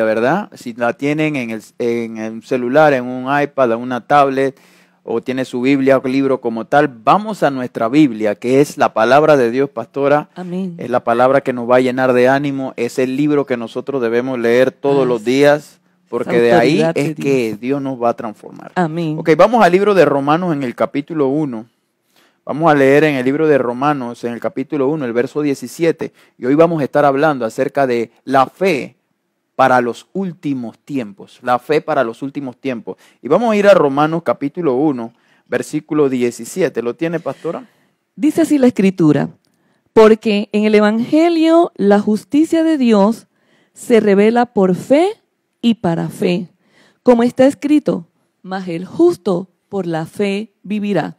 ¿verdad? Si la tienen en el celular, en un iPad, en una tablet, o tiene su Biblia o libro como tal, vamos a nuestra Biblia, que es la palabra de Dios, pastora. Amén. Es la palabra que nos va a llenar de ánimo, es el libro que nosotros debemos leer todos los días, porque de ahí es que Dios nos va a transformar. Amén. Ok, vamos al libro de Romanos en el capítulo 1. Vamos a leer en el libro de Romanos, en el capítulo 1, el verso 17. Y hoy vamos a estar hablando acerca de la fe para los últimos tiempos. La fe para los últimos tiempos. Y vamos a ir a Romanos capítulo 1, versículo 17. ¿Lo tiene, pastora? Dice así la Escritura: porque en el Evangelio la justicia de Dios se revela por fe y para fe. Como está escrito, mas el justo por la fe vivirá.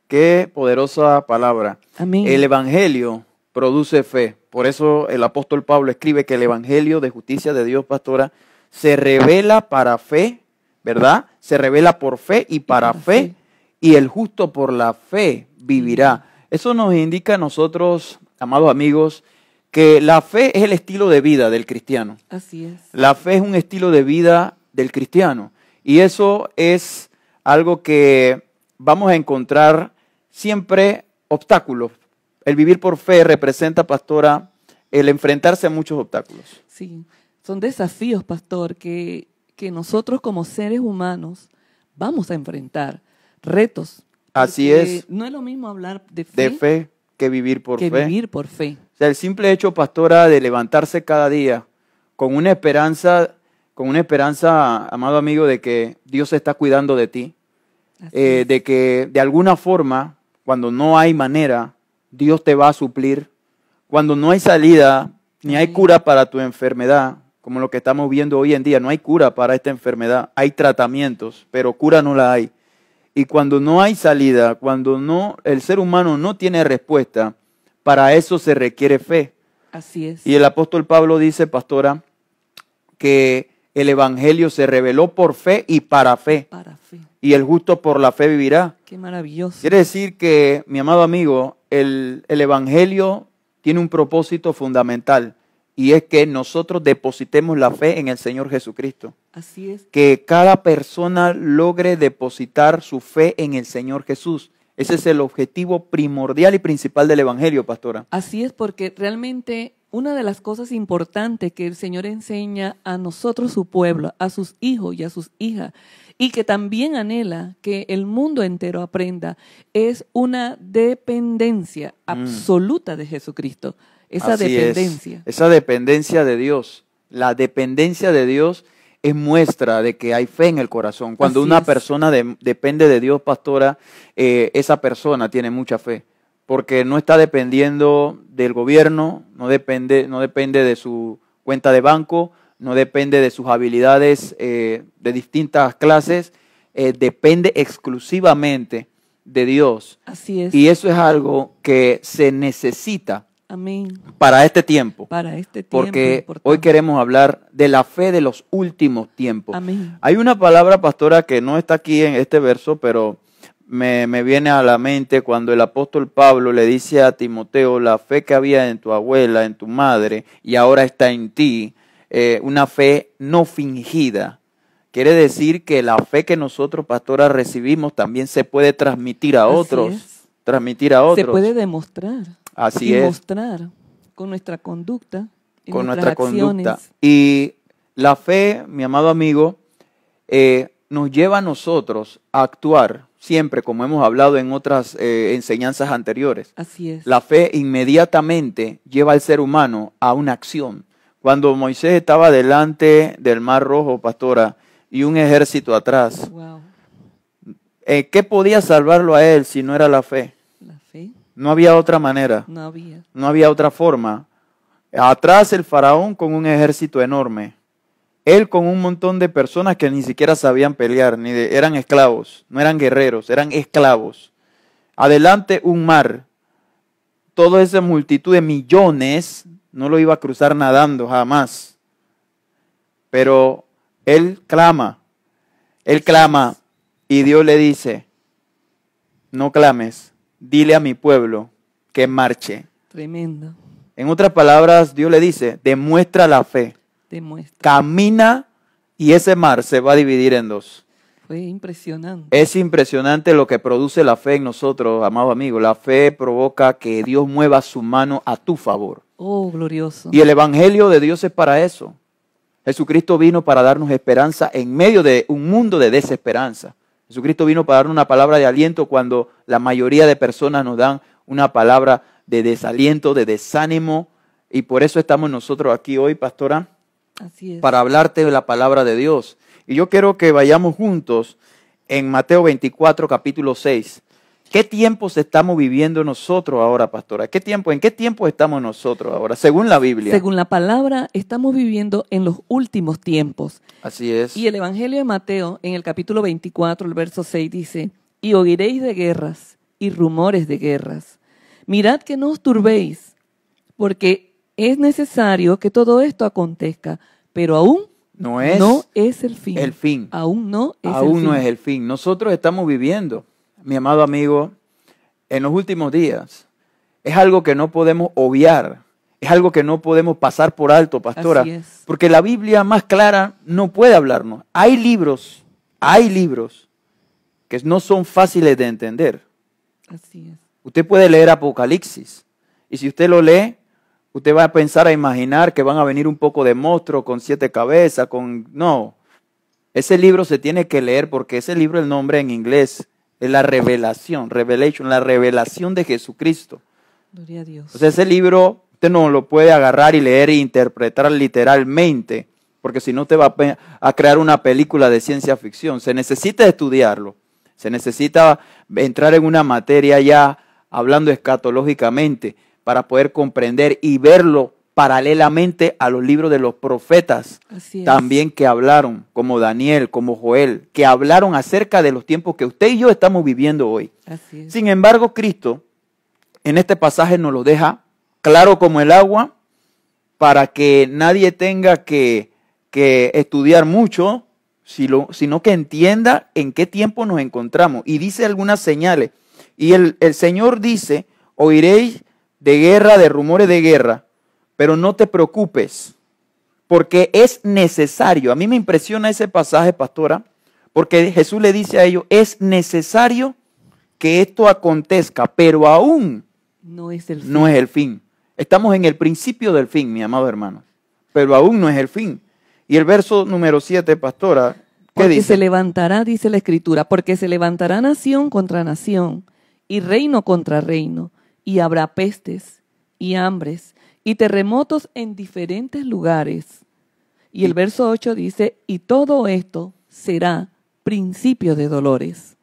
Qué poderosa palabra. Amén. El Evangelio produce fe. Por eso el apóstol Pablo escribe que el Evangelio de justicia de Dios, pastora, se revela para fe, ¿verdad? Se revela por fe y para fe, y el justo por la fe vivirá. Eso nos indica a nosotros, amados amigos, que la fe es el estilo de vida del cristiano. Así es. La fe es un estilo de vida del cristiano. Y eso es algo que vamos a encontrar siempre obstáculos. El vivir por fe representa, pastora, el enfrentarse a muchos obstáculos. Sí, son desafíos, pastor, que nosotros como seres humanos vamos a enfrentar, retos. Así es. No es lo mismo hablar de fe que vivir por fe. vivir por fe. O sea, el simple hecho, pastora, de levantarse cada día con una esperanza, amado amigo, de que Dios está cuidando de ti, de que de alguna forma, cuando no hay manera, Dios te va a suplir. Cuando no hay salida, ni hay cura para tu enfermedad, como lo que estamos viendo hoy en día, no hay cura para esta enfermedad. Hay tratamientos, pero cura no la hay. Y cuando no hay salida, el ser humano no tiene respuesta, para eso se requiere fe. Así es. Y el apóstol Pablo dice, pastora, que el Evangelio se reveló por fe y para fe. Para fe. Y el justo por la fe vivirá. Qué maravilloso. Quiere decir que, mi amado amigo, el Evangelio tiene un propósito fundamental, y es que nosotros depositemos la fe en el Señor Jesucristo. Así es. Que cada persona logre depositar su fe en el Señor Jesús. Ese es el objetivo primordial y principal del Evangelio, pastora. Así es, porque realmente una de las cosas importantes que el Señor enseña a nosotros, su pueblo, a sus hijos y a sus hijas, y que también anhela que el mundo entero aprenda, es una dependencia absoluta de Jesucristo. Esa Así dependencia. Esa dependencia de Dios. La dependencia de Dios es muestra de que hay fe en el corazón. Cuando una persona depende de Dios, pastora, esa persona tiene mucha fe. Porque no está dependiendo del gobierno, no depende de su cuenta de banco, no depende de sus habilidades de distintas clases, depende exclusivamente de Dios. Así es. Y eso es algo que se necesita. Amén. Para este tiempo. Para este tiempo. Porque hoy queremos hablar de la fe de los últimos tiempos. Amén. Hay una palabra, pastora, que no está aquí en este verso, pero me viene a la mente cuando el apóstol Pablo le dice a Timoteo: la fe que había en tu abuela, en tu madre, y ahora está en ti, una fe no fingida. Quiere decir que la fe que nosotros, pastora, recibimos también se puede transmitir a otros. Transmitir a otros. Se puede demostrar. Así es. Mostrar con nuestra conducta, con nuestra conducta. Y la fe, mi amado amigo, nos lleva a nosotros a actuar siempre, como hemos hablado en otras enseñanzas anteriores. Así es. La fe inmediatamente lleva al ser humano a una acción. Cuando Moisés estaba delante del Mar Rojo, pastora, y un ejército atrás, wow. ¿Qué podía salvarlo a él si no era la fe? La fe. No había otra manera. No había. No había otra forma. Atrás el faraón con un ejército enorme. Él con un montón de personas que ni siquiera sabían pelear, eran esclavos, no eran guerreros, eran esclavos. Adelante un mar. Toda esa multitud de millones no lo iba a cruzar nadando jamás. Pero él clama y Dios le dice: no clames. Dile a mi pueblo que marche. Tremendo. En otras palabras, Dios le dice: demuestra la fe. Demuestra. Camina y ese mar se va a dividir en dos. Fue impresionante. Es impresionante lo que produce la fe en nosotros, amados amigos. La fe provoca que Dios mueva su mano a tu favor. Oh, glorioso. Y el Evangelio de Dios es para eso. Jesucristo vino para darnos esperanza en medio de un mundo de desesperanza. Jesucristo vino para darnos una palabra de aliento cuando la mayoría de personas nos dan una palabra de desaliento, de desánimo. Y por eso estamos nosotros aquí hoy, pastora, Así es. para hablarte de la palabra de Dios. Y yo quiero que vayamos juntos en Mateo 24, capítulo 6. ¿Qué tiempos estamos viviendo nosotros ahora, pastora? ¿En qué tiempo estamos nosotros ahora, según la Biblia? Según la palabra, estamos viviendo en los últimos tiempos. Así es. Y el Evangelio de Mateo, en el capítulo 24, el verso 6, dice, y oiréis de guerras y rumores de guerras. Mirad que no os turbéis, porque es necesario que todo esto acontezca, pero aún no es el fin. El fin. Aún no es el fin. Aún no es el fin. Nosotros estamos viviendo, mi amado amigo, en los últimos días. Es algo que no podemos obviar. Es algo que no podemos pasar por alto, pastora. Así es. Porque la Biblia más clara no puede hablarnos. Hay libros que no son fáciles de entender. Así es. Usted puede leer Apocalipsis. Y si usted lo lee, usted va a pensar, a imaginar que van a venir un poco de monstruos con 7 cabezas, No. Ese libro se tiene que leer porque ese libro, el nombre en inglés, es la revelación, la revelación de Jesucristo. Gloria a Dios. O sea, ese libro usted no lo puede agarrar y leer e interpretar literalmente, porque si no te va a crear una película de ciencia ficción. Se necesita estudiarlo, se necesita entrar en una materia ya hablando escatológicamente para poder comprender y verlo paralelamente a los libros de los profetas también que hablaron, como Daniel, como Joel, que hablaron acerca de los tiempos que usted y yo estamos viviendo hoy. Así es. Sin embargo, Cristo en este pasaje nos lo deja claro como el agua para que nadie tenga que estudiar mucho, sino que entienda en qué tiempo nos encontramos. Y dice algunas señales. Y el Señor dice, oiréis de guerra, de rumores de guerra, pero no te preocupes, porque es necesario. A mí me impresiona ese pasaje, pastora, porque Jesús le dice a ellos, es necesario que esto acontezca, pero aún no es el fin. No es el fin. Estamos en el principio del fin, mi amado hermano, pero aún no es el fin. Y el verso número 7, pastora, ¿qué porque dice? Se levantará, dice la Escritura, porque se levantará nación contra nación y reino contra reino, y habrá pestes y hambres y terremotos en diferentes lugares. Y el verso 8 dice, y todo esto será principio de dolores.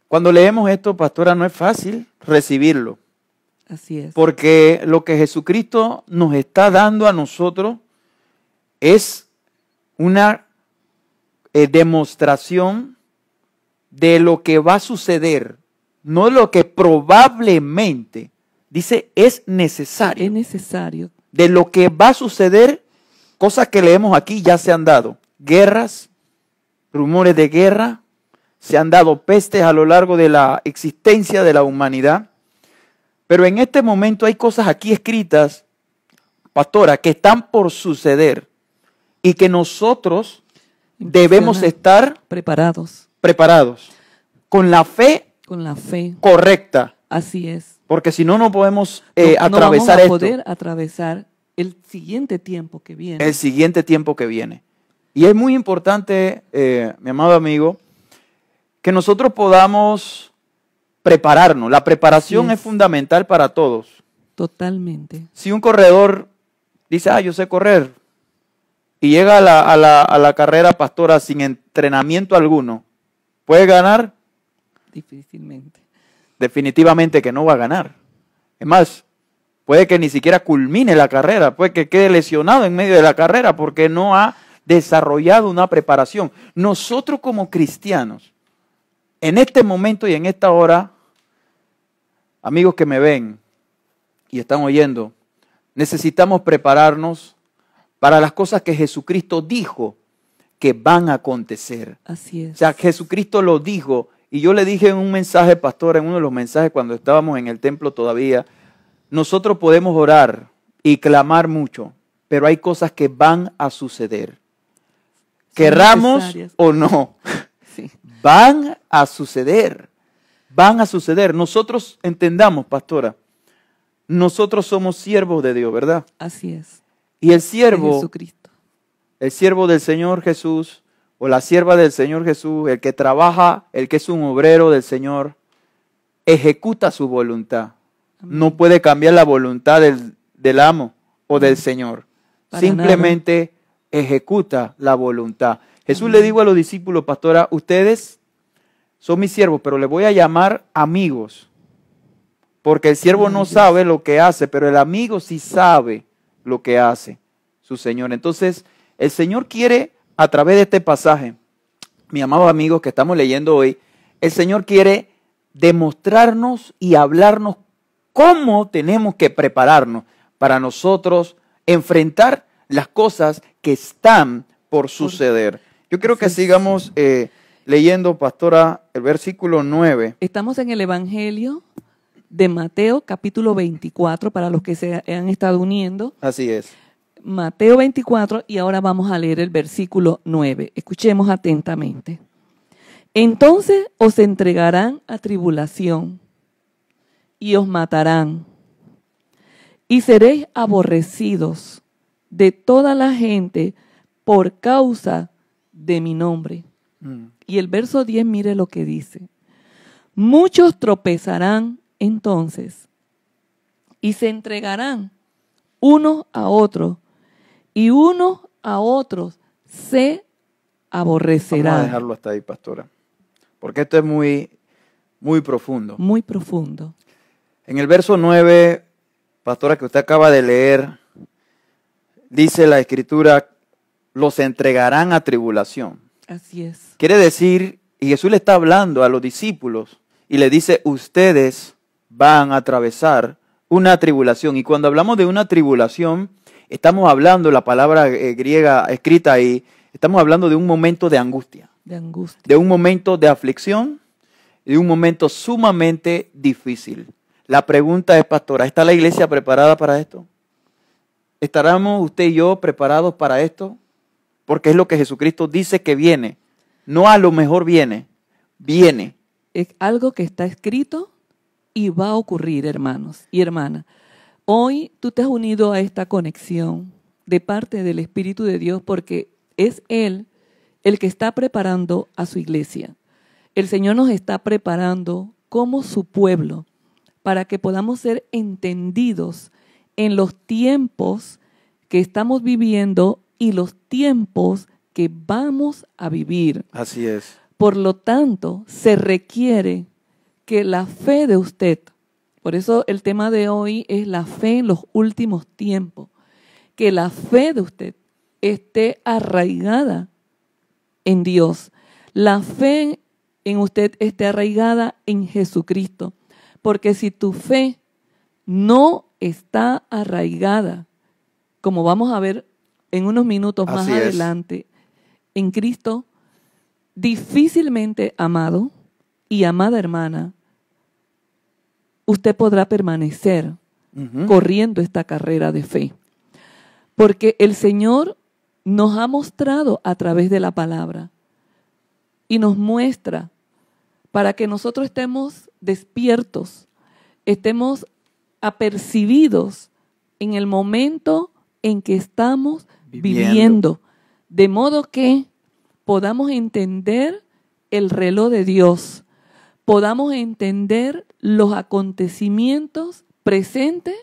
Cuando leemos esto, pastora, no es fácil recibirlo. Así es. Porque lo que Jesucristo nos está dando a nosotros es una demostración de lo que va a suceder, no lo que probablemente, dice, es necesario. Es necesario. De lo que va a suceder, cosas que leemos aquí ya se han dado. Guerras, rumores de guerra, se han dado pestes a lo largo de la existencia de la humanidad. Pero en este momento hay cosas aquí escritas, pastora, que están por suceder y que nosotros debemos estar preparados, con la fe correcta. Así es. Porque si no, no podemos atravesar no vamos a esto. poder atravesar el siguiente tiempo que viene. El siguiente tiempo que viene. Y es muy importante, mi amado amigo, que nosotros podamos prepararnos. La preparación es fundamental para todos. Totalmente. Si un corredor dice, yo sé correr, y llega a la carrera, pastora, sin entrenamiento alguno, ¿puede ganar? Difícilmente. Definitivamente que no va a ganar. Es más, puede que ni siquiera culmine la carrera, puede que quede lesionado en medio de la carrera porque no ha desarrollado una preparación. Nosotros como cristianos, en este momento y en esta hora, amigos que me ven y están oyendo, necesitamos prepararnos para las cosas que Jesucristo dijo que van a acontecer. Así es. O sea, Jesucristo lo dijo. Y yo le dije en un mensaje, pastor, en uno de los mensajes cuando estábamos en el templo todavía, nosotros podemos orar y clamar mucho, pero hay cosas que van a suceder. Querramos necesarias. o no, Sí, van a suceder. Van a suceder. Nosotros entendamos, pastora, nosotros somos siervos de Dios, ¿verdad? así es. Y el De siervo del Señor Jesús, o la sierva del Señor Jesús, el que trabaja, el que es un obrero del Señor, ejecuta su voluntad. Amén. No puede cambiar la voluntad del amo o del Señor. Para Simplemente ejecuta la voluntad. Jesús Amén. le dijo a los discípulos, pastora, ustedes son mis siervos, pero les voy a llamar amigos. Porque el siervo Ay, no Dios. sabe lo que hace, pero el amigo sí sabe lo que hace su Señor. Entonces, el Señor quiere, a través de este pasaje, mis amados amigos que estamos leyendo hoy, el Señor quiere demostrarnos y hablarnos cómo tenemos que prepararnos para nosotros enfrentar las cosas que están por suceder. Yo quiero que Así es. sigamos leyendo, pastora, el versículo 9. Estamos en el Evangelio de Mateo, capítulo 24, para los que se han estado uniendo. Así es. Mateo 24, y ahora vamos a leer el versículo 9. Escuchemos atentamente. Entonces os entregarán a tribulación y os matarán, y seréis aborrecidos de toda la gente por causa de mi nombre. Y el verso 10, mire lo que dice. Muchos tropezarán entonces y se entregarán unos a otros, y unos a otros se aborrecerán. Vamos a dejarlo hasta ahí, pastora, porque esto es muy, muy profundo. Muy profundo. En el verso 9, pastora, que usted acaba de leer, dice la Escritura, los entregarán a tribulación. Así es. Quiere decir, y Jesús le está hablando a los discípulos, y le dice, ustedes van a atravesar una tribulación. Y cuando hablamos de una tribulación, estamos hablando, la palabra griega escrita ahí, estamos hablando de un momento de angustia, De angustia. de un momento de aflicción, y de un momento sumamente difícil. La pregunta es, pastora, ¿está la iglesia preparada para esto? ¿Estaremos usted y yo preparados para esto? Porque es lo que Jesucristo dice que viene. No a lo mejor viene, viene. Es algo que está escrito y va a ocurrir, hermanos y hermanas. Hoy tú te has unido a esta conexión de parte del Espíritu de Dios porque es Él el que está preparando a su iglesia. El Señor nos está preparando como su pueblo para que podamos ser entendidos en los tiempos que estamos viviendo y los tiempos que vamos a vivir. Así es. Por lo tanto, se requiere que la fe de usted, por eso el tema de hoy es la fe en los últimos tiempos, que la fe de usted esté arraigada en Dios. La fe en usted esté arraigada en Jesucristo. Porque si tu fe no está arraigada, como vamos a ver en unos minutos más Así es. adelante, en Cristo, difícilmente, amado y amada hermana, usted podrá permanecer corriendo esta carrera de fe. Porque el Señor nos ha mostrado a través de la palabra y nos muestra para que nosotros estemos despiertos, estemos apercibidos en el momento en que estamos viviendo, de modo que podamos entender el reloj de Dios, podamos entender los acontecimientos presentes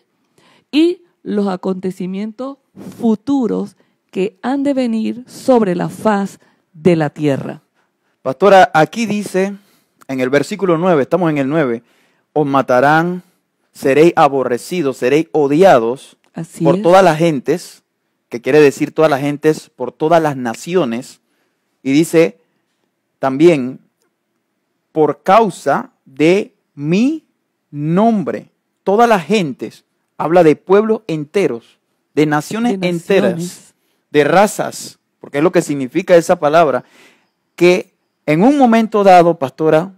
y los acontecimientos futuros que han de venir sobre la faz de la tierra. Pastora, aquí dice, en el versículo 9, estamos en el 9, os matarán, seréis aborrecidos, seréis odiados Así por es. todas las gentes, que quiere decir todas las gentes, por todas las naciones, y dice también, por causa de mi nombre. Todas las gentes, habla de pueblos enteros, de naciones De enteras, naciones. de razas, porque es lo que significa esa palabra, que en un momento dado, pastora,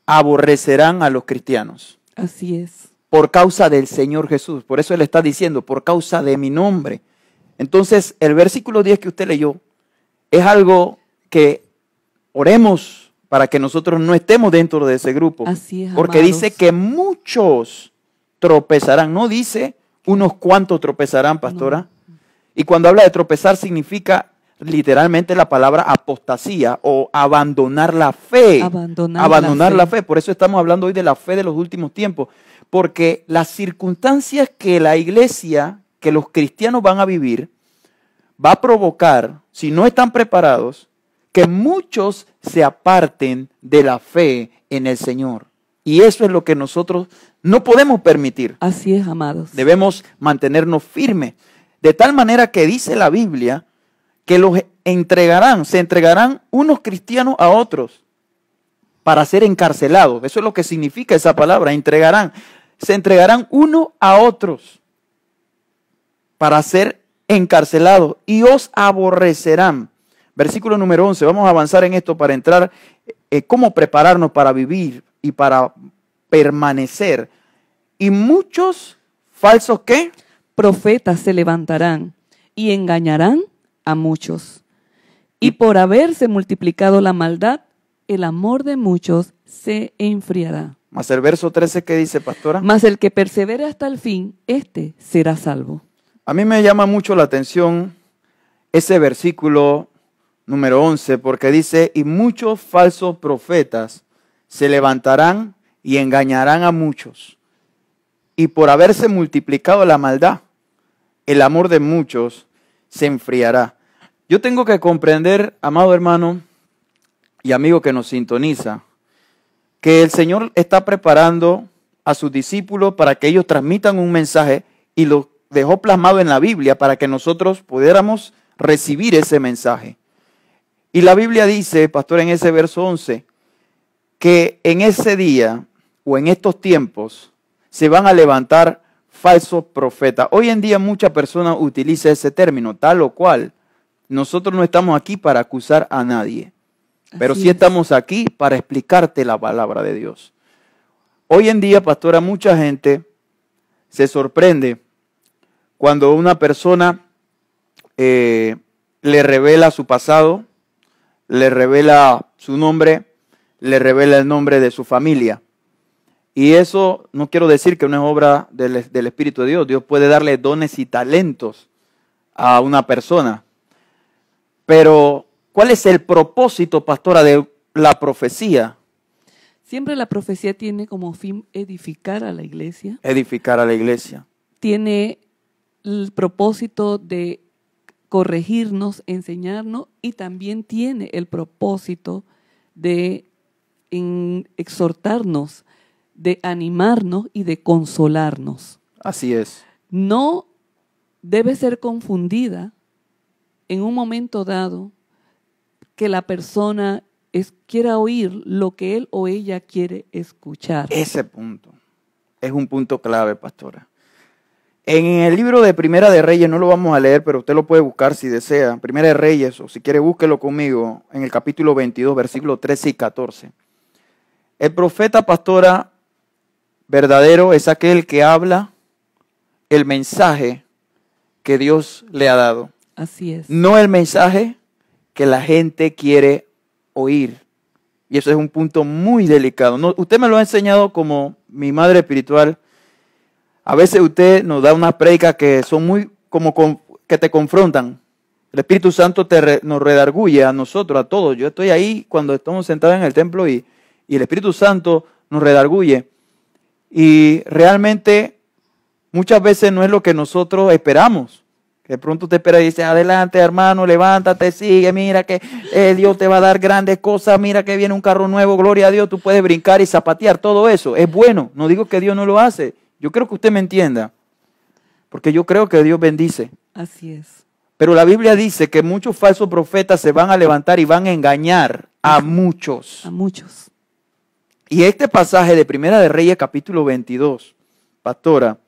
aborrecerán a los cristianos Así es. por causa del Señor Jesús. Por eso Él está diciendo, por causa de mi nombre. Entonces, el versículo 10 que usted leyó es algo que oremos para que nosotros no estemos dentro de ese grupo. Así es, porque amados. dice que muchos tropezarán, no dice unos cuantos tropezarán, pastora. No. Y cuando habla de tropezar significa literalmente la palabra apostasía o abandonar la fe. Abandonar la fe. Por eso estamos hablando hoy de la fe de los últimos tiempos. Porque las circunstancias que la iglesia, que los cristianos van a vivir, va a provocar, si no están preparados, que muchos se aparten de la fe en el Señor. Y eso es lo que nosotros no podemos permitir. Así es, amados. Debemos mantenernos firmes. De tal manera que dice la Biblia que se entregarán unos cristianos a otros para ser encarcelados. Eso es lo que significa esa palabra, entregarán. Se entregarán unos a otros para ser encarcelados y os aborrecerán. Versículo número 11, vamos a avanzar en esto para entrar cómo prepararnos para vivir y para permanecer. Y muchos falsos, ¿qué? Profetas se levantarán y engañarán a muchos. Y por haberse multiplicado la maldad, el amor de muchos se enfriará. Más el verso 13, ¿qué dice, pastora? Mas el que persevere hasta el fin, éste será salvo. A mí me llama mucho la atención ese versículo número 11, porque dice, y muchos falsos profetas se levantarán y engañarán a muchos. Y por haberse multiplicado la maldad, el amor de muchos se enfriará. Yo tengo que comprender, amado hermano y amigo que nos sintoniza, que el Señor está preparando a sus discípulos para que ellos transmitan un mensaje y lo dejó plasmado en la Biblia para que nosotros pudiéramos recibir ese mensaje. Y la Biblia dice, pastor, en ese verso 11, que en ese día o en estos tiempos se van a levantar falsos profetas. Hoy en día muchas personas utilizan ese término, tal o cual. Nosotros no estamos aquí para acusar a nadie, pero sí estamos aquí para explicarte la palabra de Dios. Hoy en día, pastora, mucha gente se sorprende cuando una persona le revela su pasado, le revela su nombre, le revela el nombre de su familia. Y eso no quiero decir que no es obra del Espíritu de Dios. Dios puede darle dones y talentos a una persona. Pero, ¿cuál es el propósito, pastora, de la profecía? Siempre la profecía tiene como fin edificar a la iglesia. Edificar a la iglesia. Tiene el propósito de corregirnos, enseñarnos, y también tiene el propósito de exhortarnos, de animarnos y de consolarnos. Así es. No debe ser confundida en un momento dado que la persona quiera oír lo que él o ella quiere escuchar. Ese punto es un punto clave, pastora. En el libro de Primera de Reyes, no lo vamos a leer, pero usted lo puede buscar si desea. Primera de Reyes, o si quiere búsquelo conmigo, en el capítulo 22, versículos 13 y 14. El profeta, pastora, verdadero es aquel que habla el mensaje que Dios le ha dado. Así es. No el mensaje que la gente quiere oír. Y eso es un punto muy delicado. No, usted me lo ha enseñado como mi madre espiritual. A veces usted nos da unas predicas que son muy que te confrontan. El Espíritu Santo nos redarguye a nosotros, a todos. Yo estoy ahí cuando estamos sentados en el templo y el Espíritu Santo nos redarguye. Y realmente muchas veces no es lo que nosotros esperamos. De pronto te espera y dice, adelante hermano, levántate, sigue, mira que Dios te va a dar grandes cosas, mira que viene un carro nuevo, gloria a Dios, tú puedes brincar y zapatear, todo eso es bueno. No digo que Dios no lo hace. Yo creo que usted me entienda, porque yo creo que Dios bendice. Así es. Pero la Biblia dice que muchos falsos profetas se van a levantar y van a engañar a muchos. A muchos. Y este pasaje de Primera de Reyes, capítulo 22, pastora,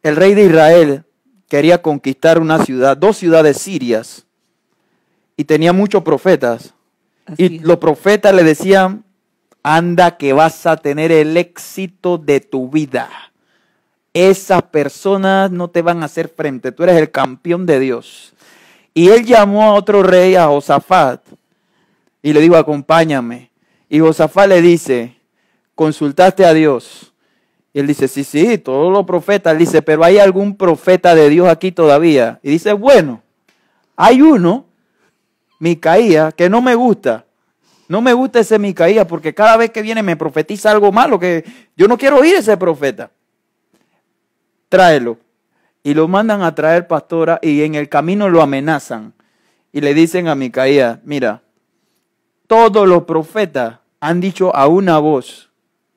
el rey de Israel quería conquistar una ciudad, 2 ciudades sirias, y tenía muchos profetas. Y los profetas le decían, anda que vas a tener el éxito de tu vida. esas personas no te van a hacer frente, tú eres el campeón de Dios. Y él llamó a otro rey, a Josafat, y le dijo, acompáñame. Y Josafat le dice, ¿consultaste a Dios? Y él dice, sí, todos los profetas. Él dice, pero ¿hay algún profeta de Dios aquí todavía? Y dice, bueno, hay uno, Micaías, que no me gusta. No me gusta ese Micaías porque cada vez que viene me profetiza algo malo que yo no quiero oír ese profeta. Tráelo. Y lo mandan a traer, pastora, y en el camino lo amenazan. Y le dicen a Micaías, mira, todos los profetas han dicho a una voz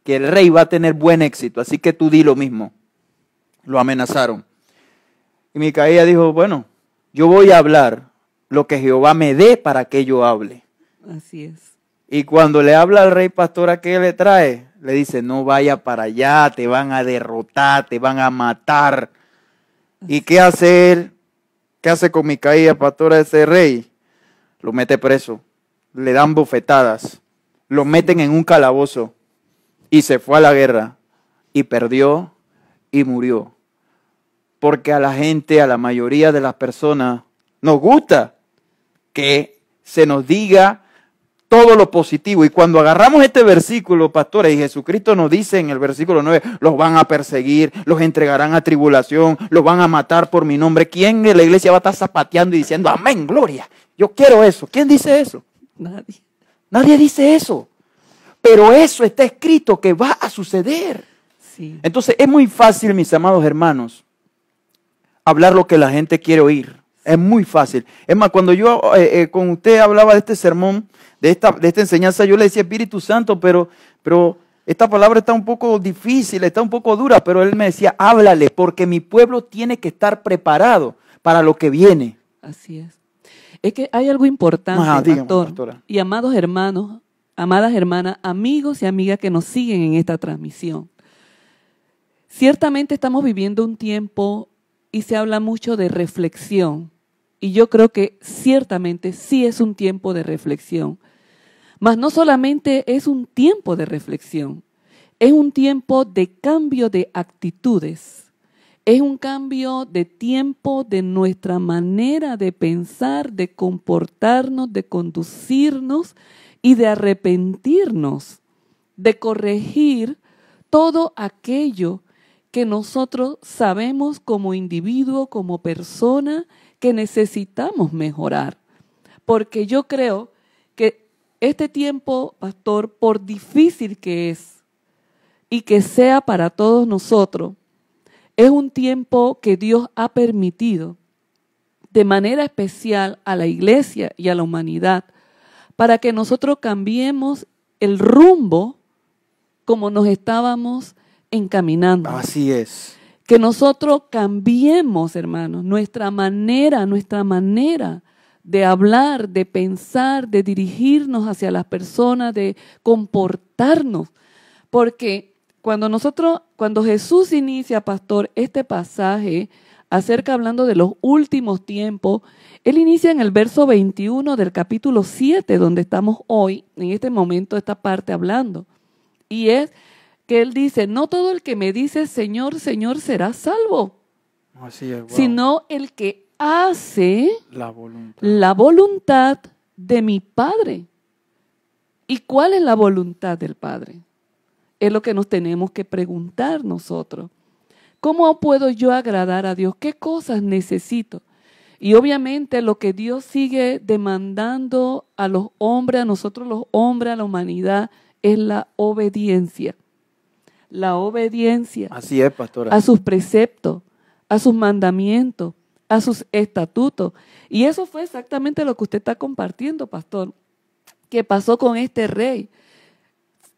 que el rey va a tener buen éxito, así que tú di lo mismo. Lo amenazaron. Y Micaías dijo, bueno, yo voy a hablar lo que Jehová me dé para que yo hable. Así es. Y cuando le habla al rey, pastora, ¿qué le trae? Le dice, no vaya para allá, te van a derrotar, te van a matar. ¿Y qué hace él? ¿Qué hace con Micaías, pastora, ese rey? Lo mete preso, le dan bofetadas, lo meten en un calabozo y se fue a la guerra y perdió y murió. Porque a la gente, a la mayoría de las personas, nos gusta que se nos diga todo lo positivo. Y cuando agarramos este versículo, pastores, y Jesucristo nos dice en el versículo 9, los van a perseguir, los entregarán a tribulación, los van a matar por mi nombre. ¿Quién en la iglesia va a estar zapateando y diciendo, amén, gloria? Yo quiero eso. ¿Quién dice eso? Nadie. Nadie dice eso. Pero eso está escrito que va a suceder. Sí. Entonces es muy fácil, mis amados hermanos, hablar lo que la gente quiere oír. Es muy fácil. Es más, cuando yo con usted hablaba de este sermón, de esta enseñanza, yo le decía Espíritu Santo, pero esta palabra está un poco difícil, está un poco dura, pero él me decía, háblale, porque mi pueblo tiene que estar preparado para lo que viene. Así es. Es que hay algo importante, dígame, pastor, pastora. y amados hermanos, amadas hermanas, amigos y amigas que nos siguen en esta transmisión. Ciertamente estamos viviendo un tiempo y se habla mucho de reflexión. Y yo creo que ciertamente sí es un tiempo de reflexión. Mas no solamente es un tiempo de reflexión, es un tiempo de cambio de actitudes. Es un cambio de tiempo de nuestra manera de pensar, de comportarnos, de conducirnos y de arrepentirnos, de corregir todo aquello que nosotros sabemos como individuo, como persona, que necesitamos mejorar. Porque yo creo que este tiempo, pastor, por difícil que es y que sea para todos nosotros, es un tiempo que Dios ha permitido de manera especial a la iglesia y a la humanidad para que nosotros cambiemos el rumbo como nos estábamos encaminando. Así es. Que nosotros cambiemos, hermanos, nuestra manera de hablar, de pensar, de dirigirnos hacia las personas, de comportarnos. Porque cuando Jesús inicia, pastor, este pasaje acerca hablando de los últimos tiempos, él inicia en el verso 21 del capítulo 7, donde estamos hoy, en este momento, esta parte hablando. Y es que él dice, no todo el que me dice Señor, Señor será salvo, Así es, wow. sino el que hace la voluntad de mi Padre. ¿Y cuál es la voluntad del Padre? Es lo que nos tenemos que preguntar nosotros. ¿Cómo puedo yo agradar a Dios? ¿Qué cosas necesito? Y obviamente lo que Dios sigue demandando a los hombres, a nosotros los hombres, a la humanidad, es la obediencia. La obediencia. Así es, pastora. A sus preceptos, a sus mandamientos, a sus estatutos. Y eso fue exactamente lo que usted está compartiendo, pastor, que pasó con este rey.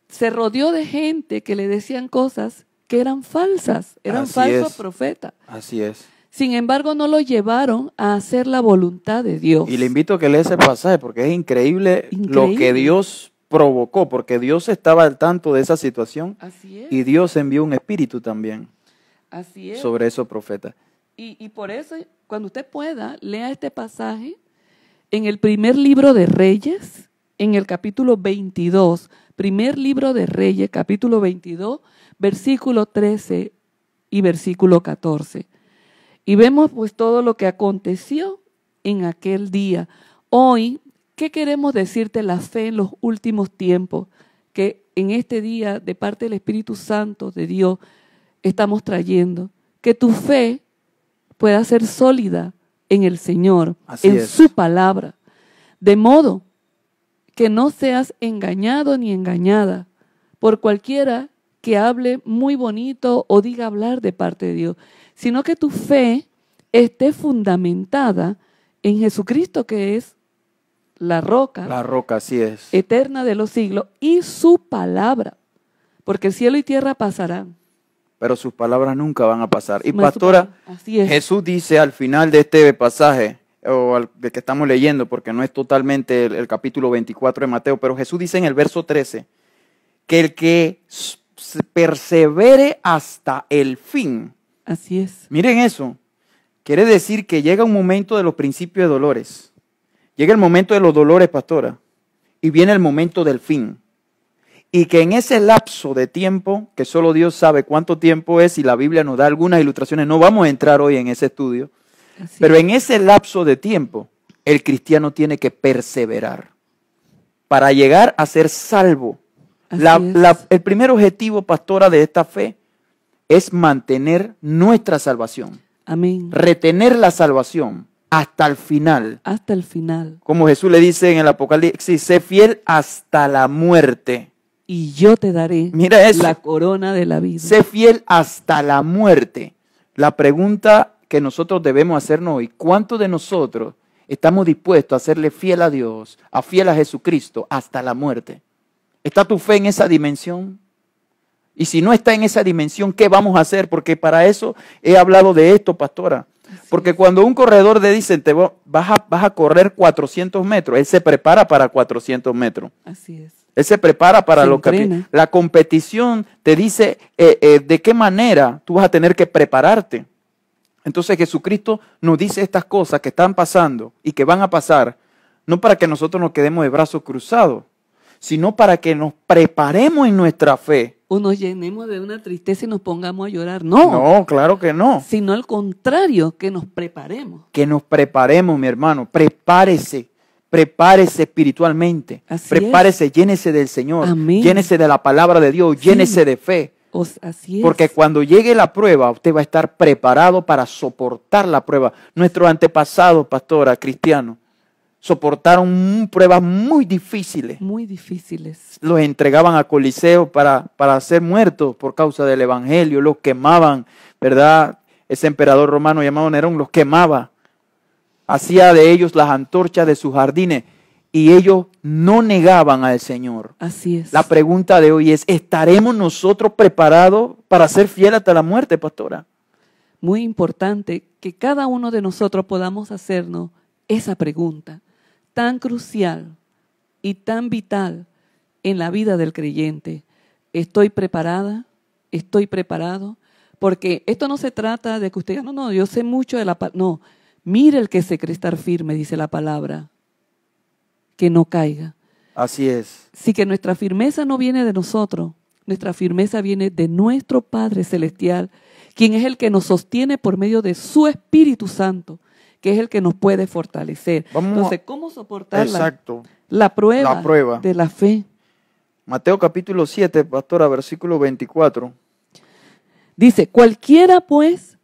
Se rodeó de gente que le decían cosas que eran falsas, eran falsos profetas. Así es. Sin embargo, no lo llevaron a hacer la voluntad de Dios. Y le invito a que lea ese pasaje porque es increíble lo que Dios provocó, porque Dios estaba al tanto de esa situación. Así es. Y Dios envió un espíritu también. Así es. Sobre esos profetas. Y por eso, cuando usted pueda, lea este pasaje en el primer libro de Reyes, en el capítulo 22, primer libro de Reyes, capítulo 22, versículo 13 y versículo 14. Y vemos pues todo lo que aconteció en aquel día. Hoy, ¿qué queremos decirte la fe en los últimos tiempos? Que en este día, de parte del Espíritu Santo de Dios, estamos trayendo. Que tu fe pueda ser sólida en el Señor, en su palabra. De modo que no seas engañado ni engañada por cualquiera que hable muy bonito o diga hablar de parte de Dios, sino que tu fe esté fundamentada en Jesucristo, que es la roca. La roca, así es. Eterna de los siglos, y su palabra. Porque el cielo y tierra pasarán, pero sus palabras nunca van a pasar. Y pastora, así es. Jesús dice al final de este pasaje, o del que estamos leyendo, porque no es totalmente el capítulo 24 de Mateo, pero Jesús dice en el verso 13, que el que persevere hasta el fin. Así es. Miren eso. Quiere decir que llega un momento de los principios de dolores. Llega el momento de los dolores, pastora, y viene el momento del fin. Y que en ese lapso de tiempo, que solo Dios sabe cuánto tiempo es, y la Biblia nos da algunas ilustraciones, no vamos a entrar hoy en ese estudio, pero en ese lapso de tiempo, el cristiano tiene que perseverar para llegar a ser salvo. El primer objetivo, pastora, de esta fe es mantener nuestra salvación. Amén. Retener la salvación hasta el final. Hasta el final. Como Jesús le dice en el Apocalipsis, sé fiel hasta la muerte. Y yo te daré Mira eso, la corona de la vida. Sé fiel hasta la muerte. La pregunta que nosotros debemos hacernos hoy, ¿cuántos de nosotros estamos dispuestos a serle fiel a Dios, fiel a Jesucristo hasta la muerte? ¿Está tu fe en esa dimensión? Y si no está en esa dimensión, ¿qué vamos a hacer? Porque para eso he hablado de esto, pastora. Porque cuando un corredor le dicen, vas a correr 400 metros, él se prepara para 400 metros. Así es. Él se prepara para lo que... La competición te dice de qué manera tú vas a tener que prepararte. Entonces Jesucristo nos dice estas cosas que están pasando y que van a pasar, no para que nosotros nos quedemos de brazos cruzados, sino para que nos preparemos en nuestra fe. O nos llenemos de una tristeza y nos pongamos a llorar. No, claro que no. Sino al contrario, que nos preparemos. Que nos preparemos, mi hermano. Prepárese espiritualmente. Prepárese, llénese del Señor. Amén. Llénese de la palabra de Dios, llénese de fe. Así es. Porque cuando llegue la prueba, usted va a estar preparado para soportar la prueba. Nuestros antepasados, pastora, cristianos, soportaron pruebas muy difíciles. Muy difíciles. Los entregaban a Coliseo para ser muertos por causa del Evangelio. Los quemaban, ¿verdad? Ese emperador romano llamado Nerón los quemaba. Hacía de ellos las antorchas de sus jardines. Y ellos no negaban al Señor. Así es. La pregunta de hoy es, ¿estaremos nosotros preparados para ser fieles hasta la muerte, pastora? Muy importante que cada uno de nosotros podamos hacernos esa pregunta tan crucial y tan vital en la vida del creyente. ¿Estoy preparada? ¿Estoy preparado? Porque esto no se trata de que usted diga, no, yo sé mucho de la palabra. No, mire el que se cree estar firme, dice la palabra, que no caiga. Así es. Sí, que nuestra firmeza no viene de nosotros, nuestra firmeza viene de nuestro Padre Celestial, quien es el que nos sostiene por medio de su Espíritu Santo, que es el que nos puede fortalecer. Entonces, ¿cómo soportar la prueba de la fe? Mateo capítulo 7, pastora, versículo 24. Dice, cualquiera pues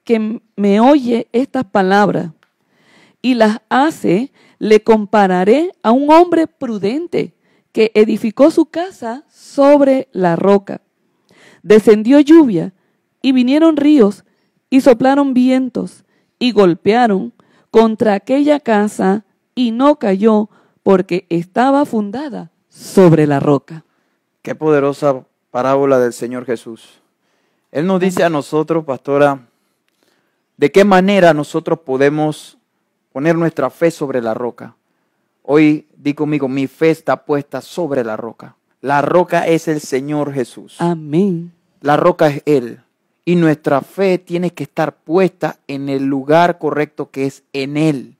que me oye estas palabras y las hace, le compararé a un hombre prudente que edificó su casa sobre la roca. Descendió lluvia y vinieron ríos y soplaron vientos y golpearon contra aquella casa y no cayó porque estaba fundada sobre la roca. Qué poderosa parábola del Señor Jesús. Él nos dice a nosotros, pastora, de qué manera nosotros podemos poner nuestra fe sobre la roca. Hoy di conmigo, mi fe está puesta sobre la roca. La roca es el Señor Jesús. Amén. La roca es Él. Y nuestra fe tiene que estar puesta en el lugar correcto que es en Él.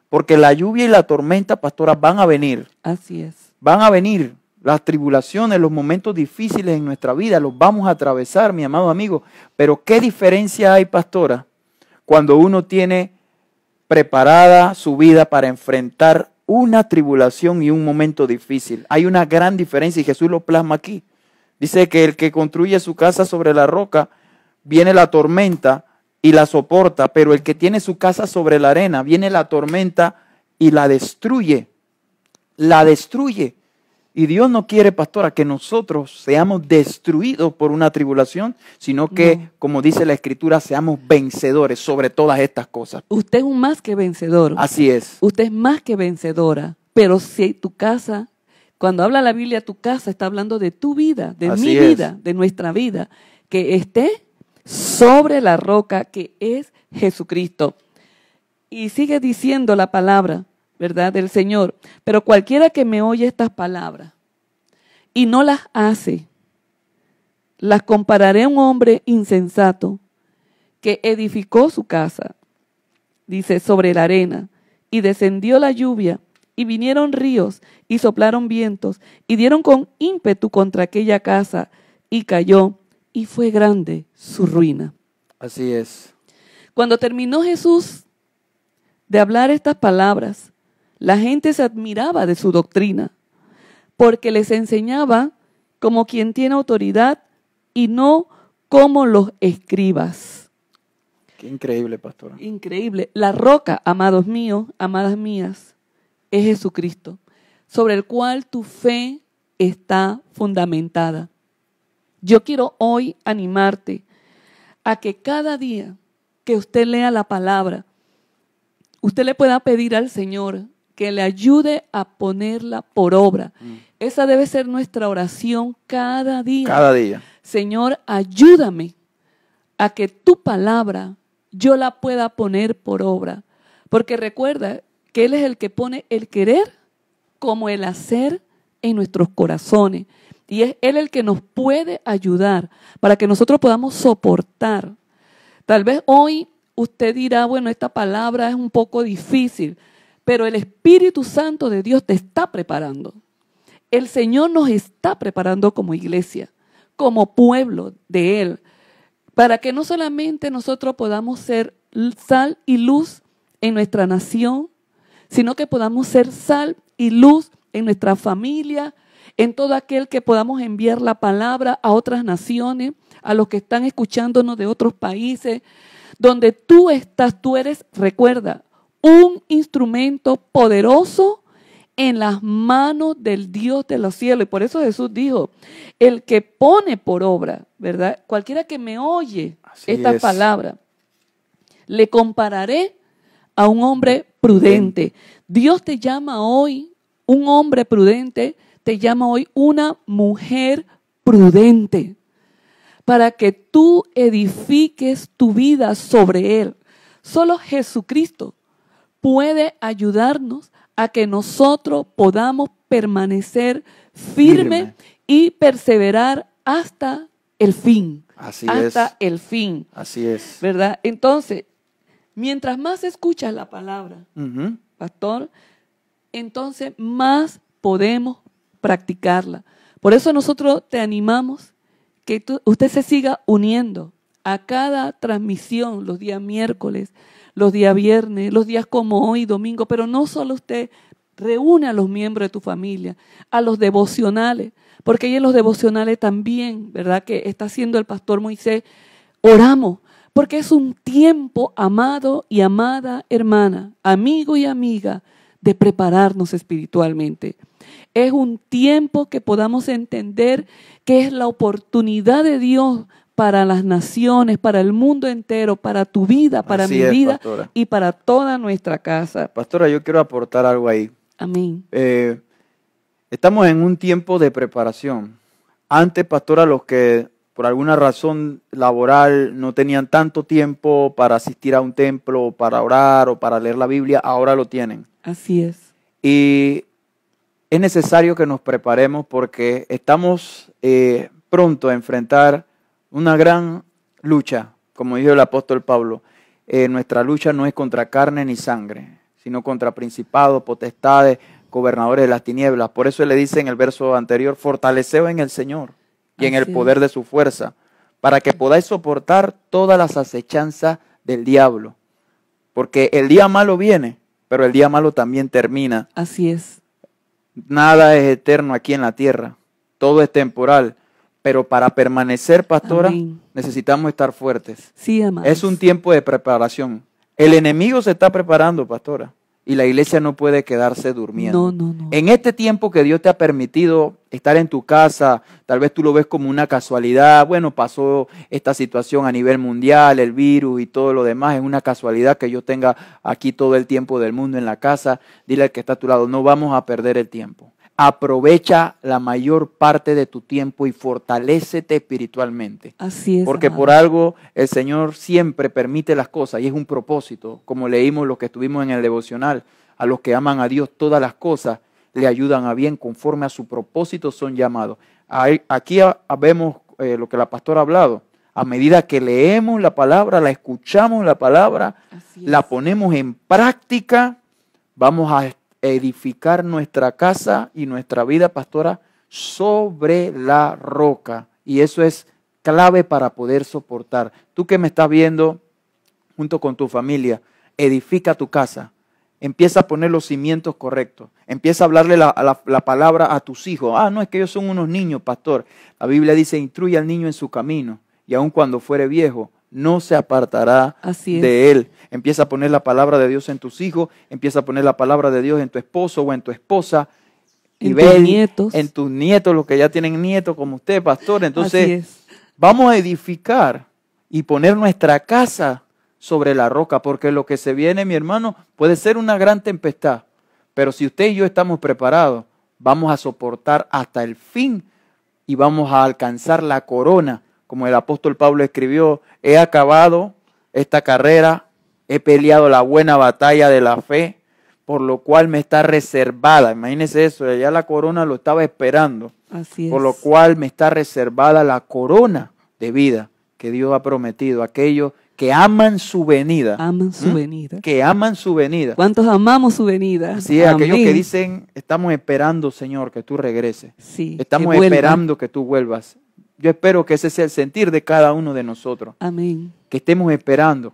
Porque la lluvia y la tormenta, pastora, van a venir. Así es. Van a venir. las tribulaciones, los momentos difíciles en nuestra vida, los vamos a atravesar, mi amado amigo. Pero ¿qué diferencia hay, pastora, cuando uno tiene preparada su vida para enfrentar una tribulación y un momento difícil? Hay una gran diferencia y Jesús lo plasma aquí. Dice que el que construye su casa sobre la roca, viene la tormenta y la soporta, pero el que tiene su casa sobre la arena, viene la tormenta y la destruye. La destruye. Y Dios no quiere, pastora, que nosotros seamos destruidos por una tribulación, sino que, como dice la Escritura, seamos vencedores sobre todas estas cosas. Usted es un más que vencedor. Así es. Usted es más que vencedora. Pero si tu casa, cuando habla la Biblia, tu casa está hablando de tu vida, de Así mi es. vida, de nuestra vida, que esté sobre la roca que es Jesucristo. Y sigue diciendo la palabra, ¿verdad?, del Señor. Pero cualquiera que me oye estas palabras y no las hace, las compararé a un hombre insensato que edificó su casa, dice, sobre la arena, y descendió la lluvia, y vinieron ríos, y soplaron vientos, y dieron con ímpetu contra aquella casa, y cayó, y fue grande su ruina. Así es. Cuando terminó Jesús de hablar estas palabras, la gente se admiraba de su doctrina, porque les enseñaba como quien tiene autoridad y no como los escribas. Qué increíble, pastora. Increíble. La roca, amados míos, amadas mías, es Jesucristo, sobre el cual tu fe está fundamentada. Yo quiero hoy animarte a que cada día que usted lea la palabra, usted le pueda pedir al Señor que le ayude a ponerla por obra. Esa debe ser nuestra oración cada día. Cada día. Señor, ayúdame a que tu palabra yo la pueda poner por obra. Porque recuerda que Él es el que pone el querer como el hacer en nuestros corazones. Y es Él el que nos puede ayudar para que nosotros podamos soportar. Tal vez hoy usted dirá, bueno, esta palabra es un poco difícil, pero el Espíritu Santo de Dios te está preparando. El Señor nos está preparando como iglesia, como pueblo de Él, para que no solamente nosotros podamos ser sal y luz en nuestra nación, sino que podamos ser sal y luz en nuestra familia, en todo aquel que podamos enviar la palabra a otras naciones, a los que están escuchándonos de otros países, donde tú estás, tú eres, recuerda, un instrumento poderoso en las manos del Dios de los cielos. Y por eso Jesús dijo, el que pone por obra, ¿verdad? Cualquiera que me oye esta palabra, le compararé a un hombre prudente. Dios te llama hoy un hombre prudente, te llama hoy una mujer prudente, para que tú edifiques tu vida sobre Él. Solo Jesucristo puede ayudarnos a que nosotros podamos permanecer firme y perseverar hasta el fin. Hasta el fin. Así es. ¿Verdad? Entonces, mientras más escuchas la palabra, pastor, entonces más podemos practicarla. Por eso nosotros te animamos que usted se siga uniendo a cada transmisión los días miércoles, los días viernes, los días como hoy, domingo, pero no solo usted, reúne a los miembros de tu familia, a los devocionales, porque ahí en los devocionales también, ¿verdad?, que está haciendo el pastor Moisés, oramos, porque es un tiempo, amado y amada hermana, amigo y amiga, de prepararnos espiritualmente. Es un tiempo que podamos entender que es la oportunidad de Dios para las naciones, para el mundo entero, para tu vida, para mi vida, pastora, y para toda nuestra casa. Pastora, yo quiero aportar algo ahí. Amén. Estamos en un tiempo de preparación. Antes, pastora, los que por alguna razón laboral no tenían tanto tiempo para asistir a un templo, para orar o para leer la Biblia, ahora lo tienen. Así es. Y es necesario que nos preparemos porque estamos pronto a enfrentar una gran lucha, como dijo el apóstol Pablo. Nuestra lucha no es contra carne ni sangre, sino contra principados, potestades, gobernadores de las tinieblas. Por eso le dice en el verso anterior, fortaleceos en el Señor y en el Así poder es. de su fuerza, para que podáis soportar todas las acechanzas del diablo. Porque el día malo viene, pero el día malo también termina. Así es. Nada es eterno aquí en la tierra, todo es temporal. Pero para permanecer, pastora, Amén. necesitamos estar fuertes. Sí, amados. Es un tiempo de preparación. El enemigo se está preparando, pastora, y la iglesia no puede quedarse durmiendo. No. En este tiempo que Dios te ha permitido estar en tu casa, tal vez tú lo ves como una casualidad. Bueno, pasó esta situación a nivel mundial, el virus y todo lo demás. Es una casualidad que yo tenga aquí todo el tiempo del mundo en la casa. Dile al que está a tu lado, no vamos a perder el tiempo. Aprovecha la mayor parte de tu tiempo y fortalécete espiritualmente. Así es. Porque amado. por algo el Señor siempre permite las cosas y es un propósito. Como leímos los que estuvimos en el devocional, a los que aman a Dios todas las cosas le ayudan a bien, conforme a su propósito son llamados. Aquí vemos lo que la pastora ha hablado. A medida que leemos la palabra, la escuchamos la palabra, Así es. la ponemos en práctica, vamos a edificar nuestra casa y nuestra vida, pastora, sobre la roca. Y eso es clave para poder soportar. Tú que me estás viendo junto con tu familia, edifica tu casa. Empieza a poner los cimientos correctos. Empieza a hablarle la palabra a tus hijos. No, es que ellos son unos niños, pastor. La Biblia dice, instruye al niño en su camino y aun cuando fuere viejo, no se apartará de él. Empieza a poner la palabra de Dios en tus hijos, empieza a poner la palabra de Dios en tu esposo o en tu esposa. Y ve en tus nietos, los que ya tienen nietos como usted, pastor. Entonces, vamos a edificar y poner nuestra casa sobre la roca, porque lo que se viene, mi hermano, puede ser una gran tempestad. Pero si usted y yo estamos preparados, vamos a soportar hasta el fin y vamos a alcanzar la corona. Como el apóstol Pablo escribió, he acabado esta carrera, he peleado la buena batalla de la fe, por lo cual me está reservada. Imagínese eso, ya la corona lo estaba esperando. Así es. Por lo cual me está reservada la corona de vida que Dios ha prometido a aquellos que aman su venida. Aman su venida. Que aman su venida. ¿Cuántos amamos su venida? Así es, aquellos que dicen, estamos esperando, Señor, que tú regreses. Sí, estamos esperando que tú vuelvas. Yo espero que ese sea el sentir de cada uno de nosotros. Amén. Que estemos esperando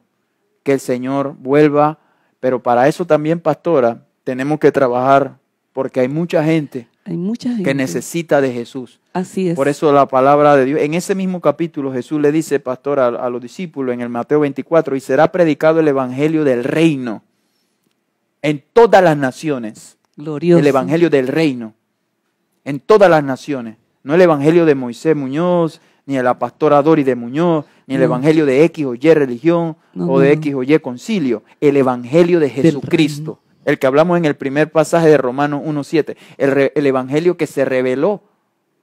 que el Señor vuelva. Pero para eso también, pastora, tenemos que trabajar porque hay mucha gente que necesita de Jesús. Así es. Por eso la palabra de Dios, en ese mismo capítulo Jesús le dice, pastor, a los discípulos en el Mateo 24, y será predicado el evangelio del reino en todas las naciones. Glorioso. El evangelio del reino en todas las naciones. No el evangelio de Moisés Muñoz, ni de la pastora Dori de Muñoz, ni el evangelio de X o Y religión o de X o Y concilio. El evangelio de Jesucristo. El que hablamos en el primer pasaje de Romanos 1:7. El evangelio que se reveló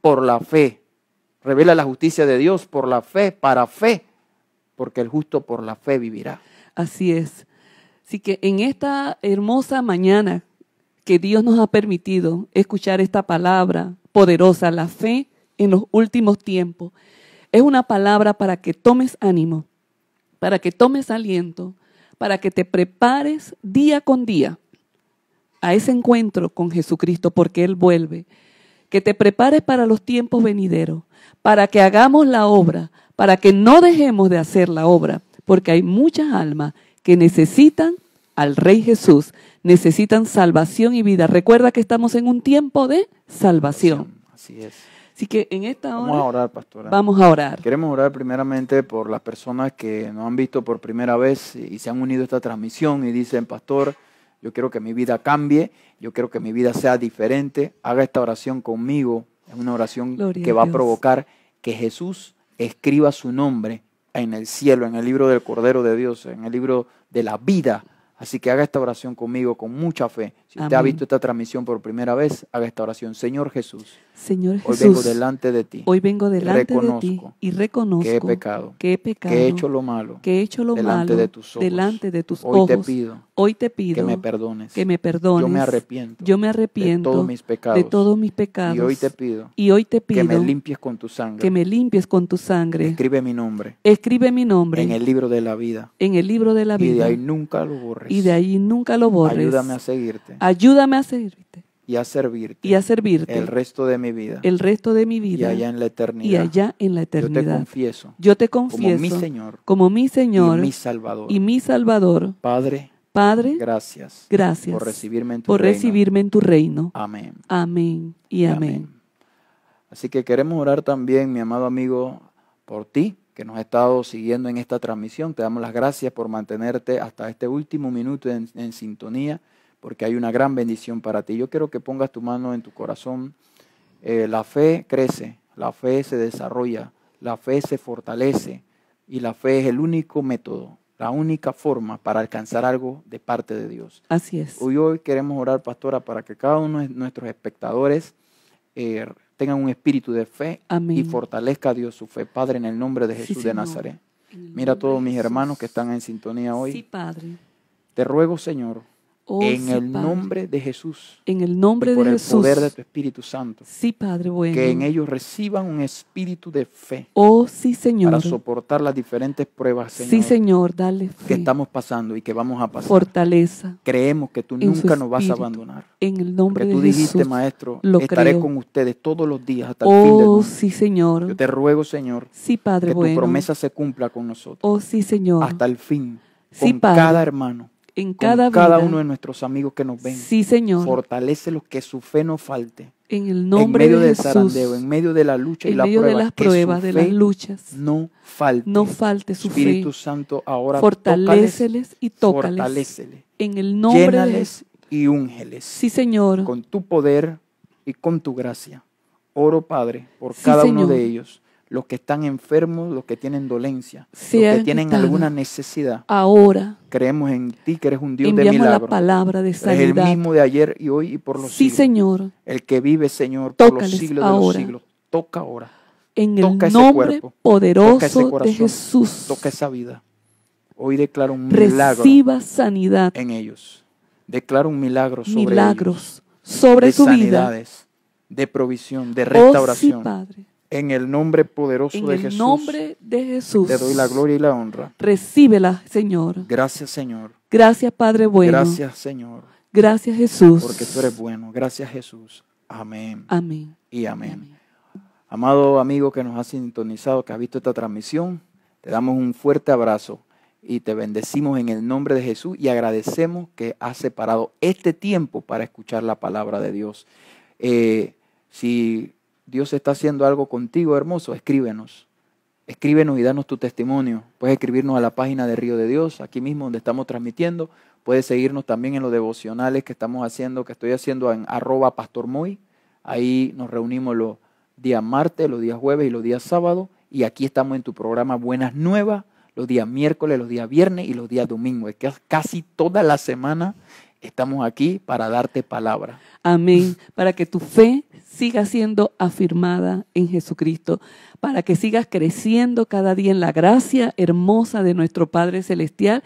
por la fe. Revela la justicia de Dios por la fe, para fe. Porque el justo por la fe vivirá. Así es. Así que en esta hermosa mañana que Dios nos ha permitido escuchar esta palabra poderosa, la fe en los últimos tiempos, es una palabra para que tomes ánimo, para que tomes aliento, para que te prepares día con día a ese encuentro con Jesucristo, porque Él vuelve. Que te prepares para los tiempos venideros, para que hagamos la obra, para que no dejemos de hacer la obra, porque hay muchas almas que necesitan al Rey Jesús, necesitan salvación y vida. Recuerda que estamos en un tiempo de salvación. Así es. Así que en esta hora vamos a orar, pastora. Vamos a orar. Queremos orar primeramente por las personas que nos han visto por primera vez y se han unido a esta transmisión y dicen, pastor, yo quiero que mi vida cambie, yo quiero que mi vida sea diferente. Haga esta oración conmigo. Es una oración que va a provocar que Jesús escriba su nombre en el cielo, en el libro del Cordero de Dios, en el libro de la vida. Así que haga esta oración conmigo con mucha fe. Si usted ha visto esta transmisión por primera vez, haga esta oración. Señor Jesús, Señor Jesús, hoy vengo delante de ti. Hoy vengo delante de ti y reconozco que he pecado, que he hecho lo malo, delante de tus ojos. Delante de tus hoy ojos. Hoy te pido que me perdones. Yo me arrepiento. De todos mis pecados. Y hoy te pido que me limpies con tu sangre. Escribe mi nombre. En el libro de la vida. Y de ahí nunca lo borres. Ayúdame a seguirte. y a servirte el resto de mi vida resto de mi y vida allá en la eternidad. y allá en la eternidad. Yo te confieso como mi Señor Señor y mi Salvador. Padre, Gracias por recibirme en tu por reino. recibirme en tu reino. Amén. Amén y amén. Así que queremos orar también, mi amado amigo, por ti, que nos has estado siguiendo en esta transmisión. Te damos las gracias por mantenerte hasta este último minuto en sintonía, porque hay una gran bendición para ti. Yo quiero que pongas tu mano en tu corazón. La fe crece, la fe se desarrolla, la fe se fortalece y la fe es el único método, la única forma para alcanzar algo de parte de Dios. Así es. Hoy queremos orar, pastora, para que cada uno de nuestros espectadores tengan un espíritu de fe. Amén. Y fortalezca a Dios su fe. Padre, en el nombre de Jesús de Nazaret. Mira a todos mis hermanos que están en sintonía hoy. Sí, Padre. Te ruego, Señor, en sí, el Padre. nombre de Jesús, en el nombre y por de el Jesús, poder de tu Espíritu Santo, sí, Padre bueno, que en ellos reciban un espíritu de fe sí, Señor, para soportar las diferentes pruebas, Señor, sí, Señor, dale fe, que estamos pasando y que vamos a pasar. fortaleza. Creemos que tú en su nunca nos vas a espíritu. abandonar. En el nombre Porque tú de dijiste, Jesús, Maestro, lo estaré creo. con ustedes todos los días hasta el fin del mundo. Sí, Señor. Yo te ruego, Señor, Sí, Padre que bueno. tu promesa se cumpla con nosotros Sí, Señor. hasta el fin, Sí, con Padre. cada hermano, en con cada cada vida. uno de nuestros amigos que nos ven. Sí, Señor. Fortalécelos, que su fe no falte. En el nombre en medio de del Jesús. zarandeo, en medio de la lucha y En la medio prueba, de las que pruebas, su de fe las luchas. no falte. No falte su Espíritu fe. Santo, ahora Fortaléceles y tócales. fortaléceles, En el nombre de llénales Jesús. y úngeles. Sí, Señor. Con tu poder y con tu gracia. Oro, Padre, por Sí, cada uno Señor. de ellos, los que están enfermos, los que tienen dolencia, Sea los que tienen quitada. alguna necesidad. Ahora Creemos en ti, que eres un Dios de enviamos la milagros. palabra de Eres el sanidad. mismo de ayer y hoy y por los Sí, siglos. Señor. El que vive, Señor, por los Tócales siglos de ahora. los siglos. Toca ahora. En el Toca ese nombre cuerpo, toca ese poderoso corazón, de Jesús. toca esa vida. Hoy declaro un milagro Reciba sanidad. en ellos. Declaro un milagro sobre ellos. Milagros sobre De su vida. sanidades, de provisión, de restauración. Sí, Padre. En el nombre poderoso En de el Jesús, nombre de Jesús. te doy la gloria y la honra. Recíbela, Señor. Gracias, Señor. Gracias, Padre bueno. Gracias, Señor, Gracias, Jesús. porque tú eres bueno. Gracias, Jesús. Amén Amén. y amén. Amén. Amado amigo que nos has sintonizado, que has visto esta transmisión, te damos un fuerte abrazo y te bendecimos en el nombre de Jesús y agradecemos que has separado este tiempo para escuchar la palabra de Dios. Si Dios está haciendo algo contigo, hermoso, escríbenos. Escríbenos y danos tu testimonio. Puedes escribirnos a la página de Río de Dios, aquí mismo donde estamos transmitiendo. Puedes seguirnos también en los devocionales que estamos haciendo, que estoy haciendo en @pastormoy. Ahí nos reunimos los días martes, los días jueves y los días sábados. Y aquí estamos en tu programa Buenas Nuevas, los días miércoles, los días viernes y los días domingos. Es que casi toda la semana estamos aquí para darte palabra. Amén. Para que tu fe siga siendo afirmada en Jesucristo, para que sigas creciendo cada día en la gracia hermosa de nuestro Padre Celestial.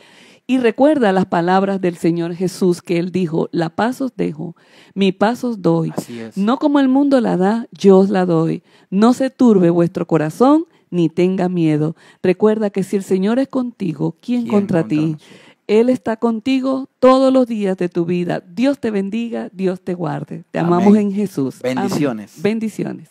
Y recuerda las palabras del Señor Jesús, que Él dijo: la paz os dejo, mi paz os doy. Así es. No como el mundo la da, yo os la doy. No se turbe vuestro corazón, ni tenga miedo. Recuerda que si el Señor es contigo, ¿quién contra ti? nosotros? Él está contigo todos los días de tu vida. Dios te bendiga, Dios te guarde. Te amamos Amén. en Jesús. Bendiciones. Amén. Bendiciones.